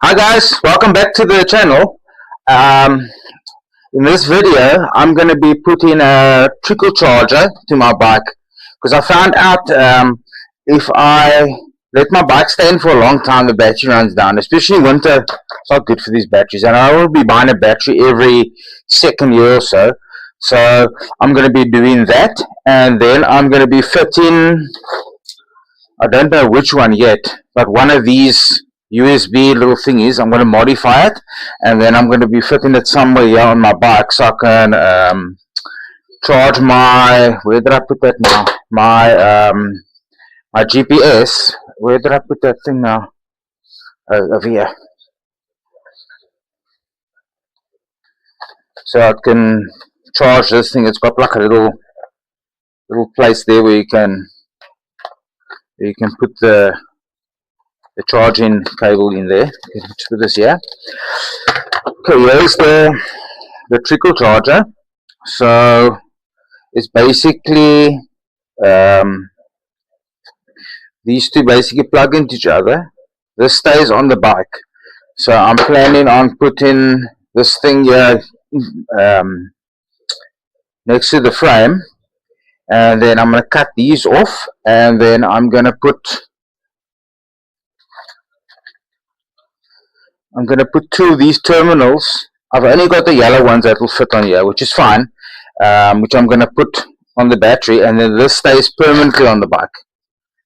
Hi guys, welcome back to the channel. In this video, I'm going to be putting a trickle charger to my bike because I found out if I let my bike stand for a long time, the battery runs down. Especially in winter, it's not good for these batteries, and I will be buying a battery every second year or so. So I'm going to be doing that, and then I'm going to be fitting, I don't know which one yet, but one of these USB little thingies. I'm going to modify it, and then I'm going to be fitting it somewhere here on my bike so I can charge my, where did I put that now? My GPS. Where did I put that thing now? Over here. So I can charge this thing. It's got like a little place there where you can put the charging cable in there. Let's put this here. Okay, here's the trickle charger. So it's basically these two basically plug into each other. This stays on the bike. So I'm planning on putting this thing here next to the frame, and then I'm going to cut these off, and then I'm going to put two of these terminals. I've only got the yellow ones that will fit on here, which is fine, which I'm going to put on the battery, and then this stays permanently on the bike.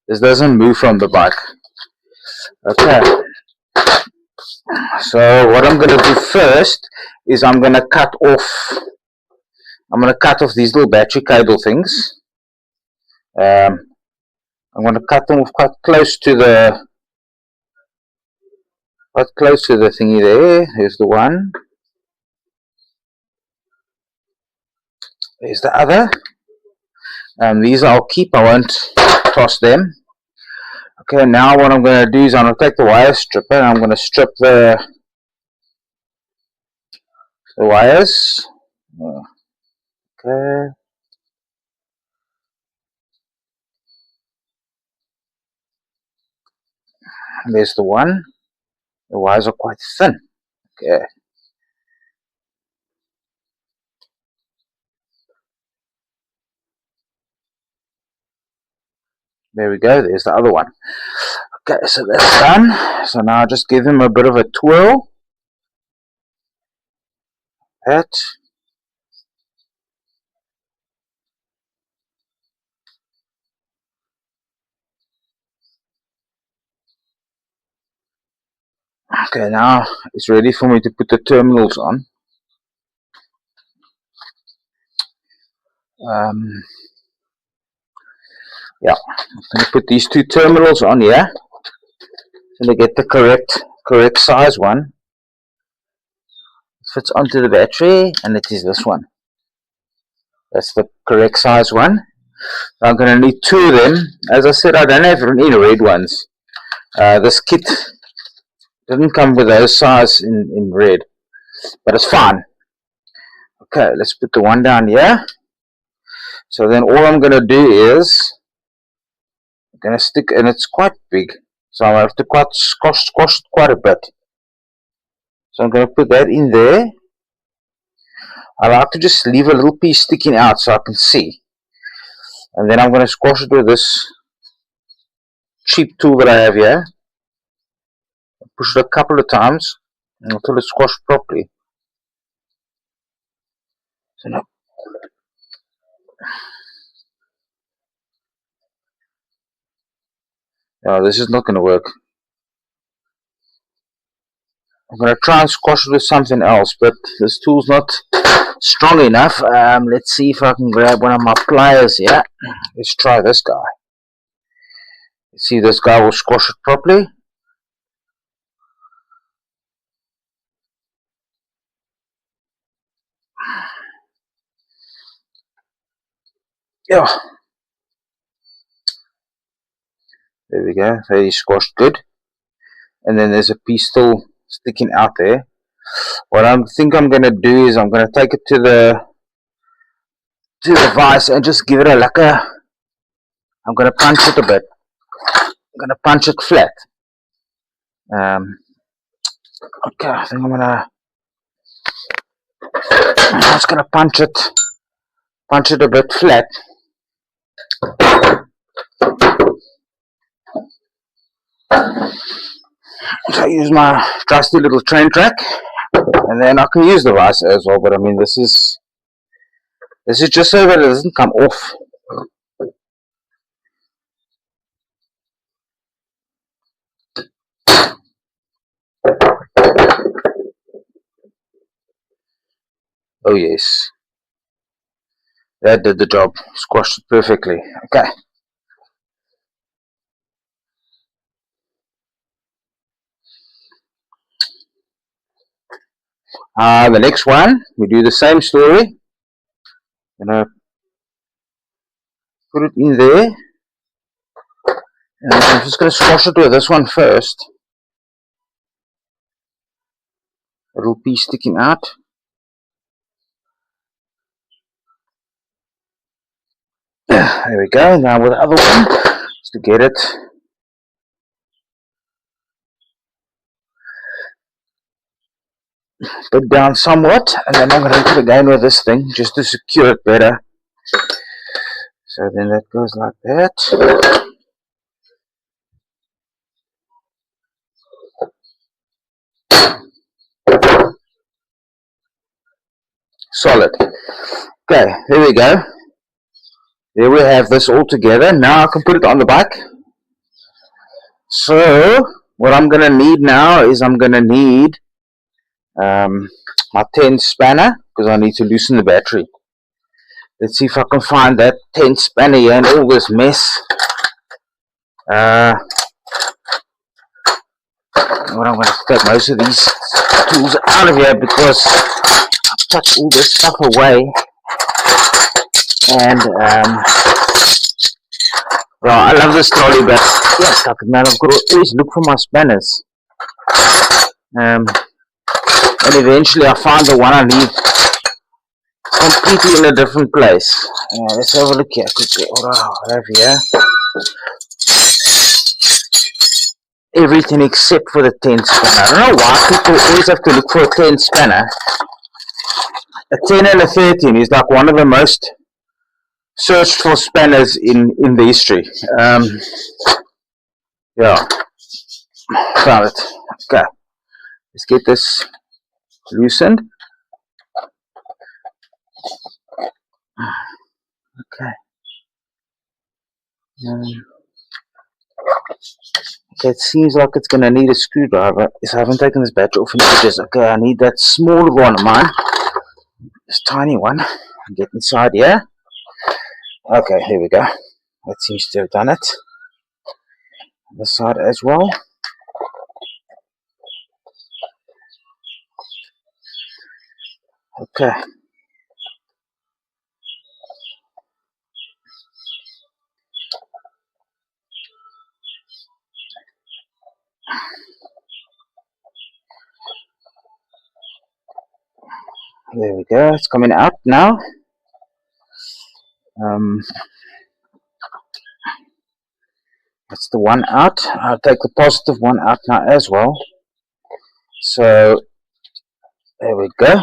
This doesn't move from the bike. Okay. So what I'm going to do first is I'm going to cut off these little battery cable things. I'm going to cut them off quite close to the thingy there. Here's the one. There's the other. These I'll keep. I won't toss them. Okay, now what I'm going to do is I'm going to take the wire stripper and I'm going to strip the wires. Okay. There's the one. The wires are quite thin. Okay. There we go. There's the other one. Okay, so that's done. So now just give them a bit of a twirl. That. Okay, now it's ready for me to put the terminals on. Yeah, I'm going to put these two terminals on here so to get the correct size one. It fits onto the battery, and it is this one. That's the correct size one. I'm going to need two of them. As I said, I don't have any red ones. This kit didn't come with those size in red, but it's fine. Okay, let's put the one down here. So then all I'm going to do is I'm going to stick, and it's quite big, so I have to squash it quite a bit. So I'm going to put that in there. I like to just leave a little piece sticking out so I can see. And then I'm going to squash it with this cheap tool that I have here. Push it a couple of times until it's squashed properly. So now, no, this is not going to work. I'm going to try and squash it with something else, but this tool's not strong enough. Let's see if I can grab one of my pliers here. Let's try this guy. Let's see if this guy will squash it properly. Yeah. There we go. So he's squashed good. And then there's a piece still sticking out there. What I think I'm going to do is I'm going to take it to the vise and just give it a lacquer. I'm going to punch it a bit. I'm going to punch it flat. Okay, I think I'm just gonna punch it a bit flat. So I use my trusty little train track, and then I can use the rice as well. But I mean, this is just so that it doesn't come off. Oh yes, that did the job. Squashed it perfectly. Okay. The next one, we do the same story. Gonna put it in there, and I'm just gonna squash it with this one first. A little piece sticking out. There we go. Now with the other one, just to get it put down somewhat, and then I'm going to hit it again with this thing just to secure it better. So then that goes like that. Solid. Okay, there we go. There we have this all together. Now I can put it on the bike. So what I'm going to need now is I'm going to need my 10 spanner, because I need to loosen the battery. Let's see if I can find that 10 spanner here and all this mess. What I'm going to take most of these tools out of here because I've tucked all this stuff away. And well, I love this trolley, but yeah, man, I've got to always look for my spanners. And eventually I find the one I need completely in a different place. Let's have a look here quickly. What do I have here? Everything except for the 10 spanner. I don't know why people always have to look for a 10 spanner. A 10 and a 13 is like one of the most searched for spanners in the history. Yeah, found it. Okay, let's get this loosened. Okay. Okay, it seems like it's going to need a screwdriver. So I haven't taken this battery off in ages. Okay, I need that smaller one of mine. This tiny one. Get inside here. Okay, here we go. That seems to have done it. This side as well. Okay. There we go. It's coming out now. That's the one out. I'll take the positive one out now as well. So there we go.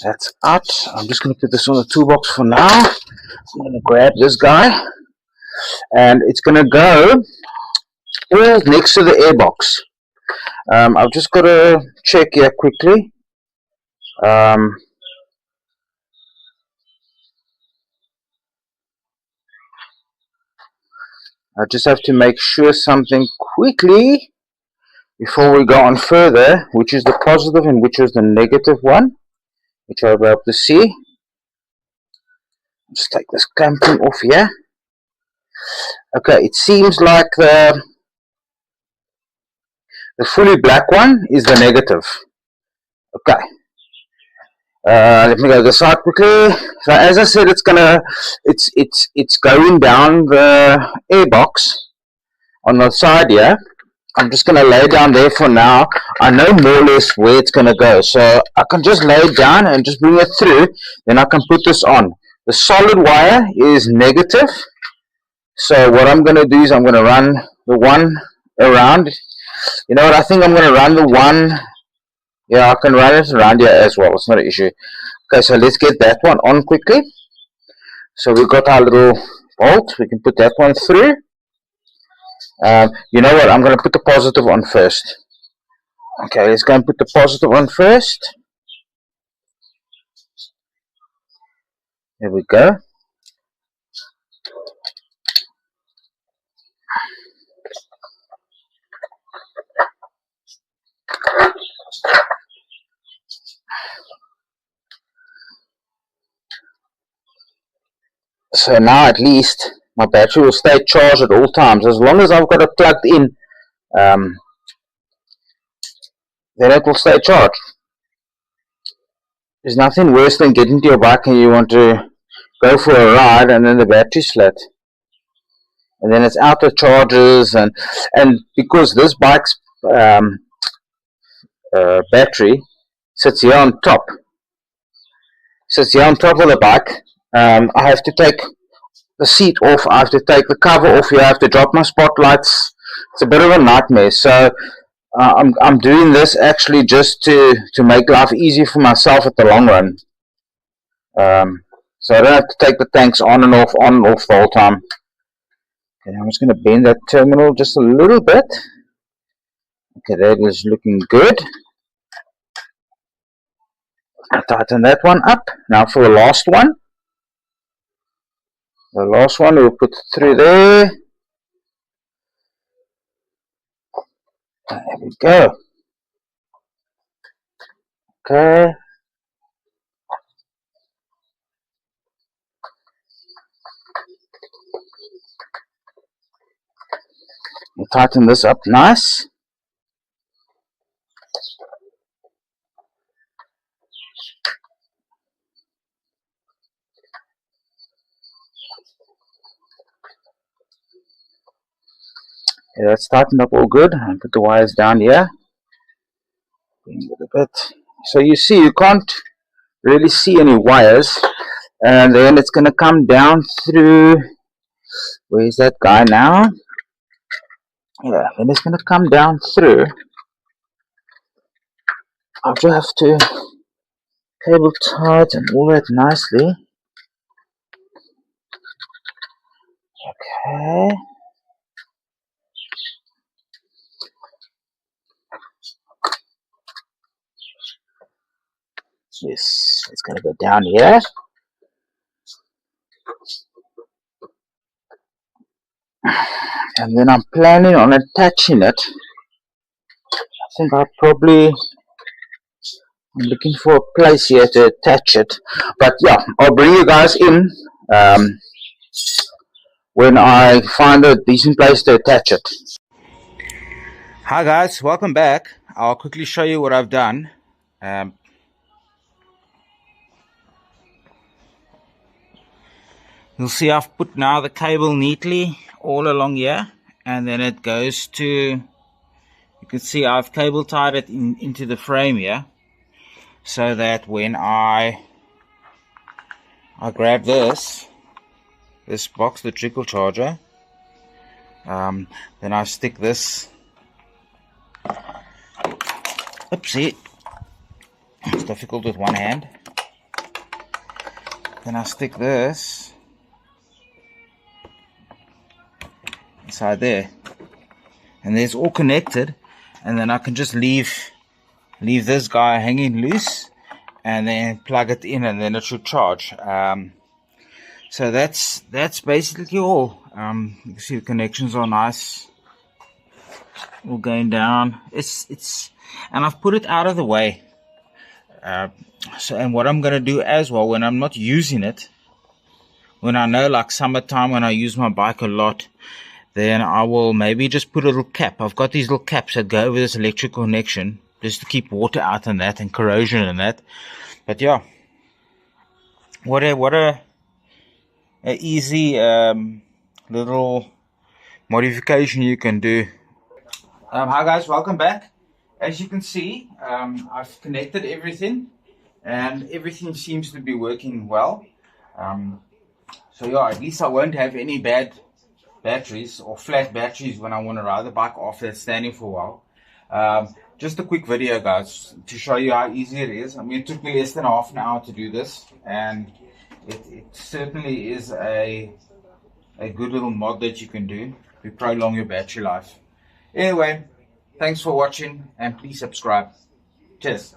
That's out. I'm just going to put this on the toolbox for now. I'm going to grab this guy, and it's going to go all next to the airbox. I've just got to check here quickly. I just have to make sure something quickly before we go on further, which is the positive and which is the negative one, which I'll be able to see. Just take this clamping off here. Okay, it seems like the fully black one is the negative. Okay. Let me go to the side quickly. So as I said, it's going down the airbox on the side here. I'm just gonna lay it down there for now. I know more or less where it's gonna go, so I can just lay it down and just bring it through. Then I can put this on. The solid wire is negative. So what I'm gonna do is I'm gonna run the one around You know what, I think I'm going to run the one. Yeah, I can run it around here as well. It's not an issue. Okay, so let's get that one on quickly. So we've got our little bolt. We can put that one through. You know what, I'm going to put the positive on first. Okay, let's go and put the positive on first. There we go. So now at least my battery will stay charged at all times. As long as I've got it plugged in, then it will stay charged. There's nothing worse than getting to your bike and you want to go for a ride and then the battery's flat. And then it's out of charges, and because this bike's battery sits here on top of the bike, I have to take the seat off, I have to take the cover off here, I have to drop my spotlights. It's a bit of a nightmare. So I'm doing this actually just to make life easy for myself at the long run. So I don't have to take the tanks on and off the whole time. Okay, I'm just going to bend that terminal just a little bit. Okay, that is looking good. I'll tighten that one up. Now for the last one. The last one we'll put through there. There we go. Okay. We'll tighten this up nice. Yeah, that's tightened up all good. I'll put the wires down here. Bring it a bit. So you see, you can't really see any wires. And then it's going to come down through. Where's that guy now? Yeah, then it's going to come down through. I'll just have to cable tighten all that nicely. Okay. Yes, it's going to go down here. And then I'm planning on attaching it. I think I'm looking for a place here to attach it. But yeah, I'll bring you guys in when I find a decent place to attach it. Hi guys, welcome back. I'll quickly show you what I've done. You'll see I've put now the cable neatly all along here, and then it goes to, you can see I've cable tied it into the frame here, so that when I grab this box, the trickle charger, then I stick this, oopsie, it's difficult with one hand, then I stick this inside there, and it's all connected, and then I can just leave this guy hanging loose and then plug it in, and then it should charge. So that's basically all. You can see the connections are nice, all going down. It's and I've put it out of the way. And what I'm going to do as well, when I'm not using it, when I know, like summertime, when I use my bike a lot, then I will maybe just put a little cap. I've got these little caps that go over this electrical connection, just to keep water out and that, and corrosion and that. But yeah, what a easy little modification you can do. Hi guys, welcome back. As you can see, I've connected everything, and everything seems to be working well. So yeah, at least I won't have any bad batteries or flat batteries when I want to ride the bike off that's standing for a while. Just a quick video, guys, to show you how easy it is. I mean, it took me less than half an hour to do this, and it certainly is a good little mod that you can do to prolong your battery life. Anyway, thanks for watching, and please subscribe. Cheers.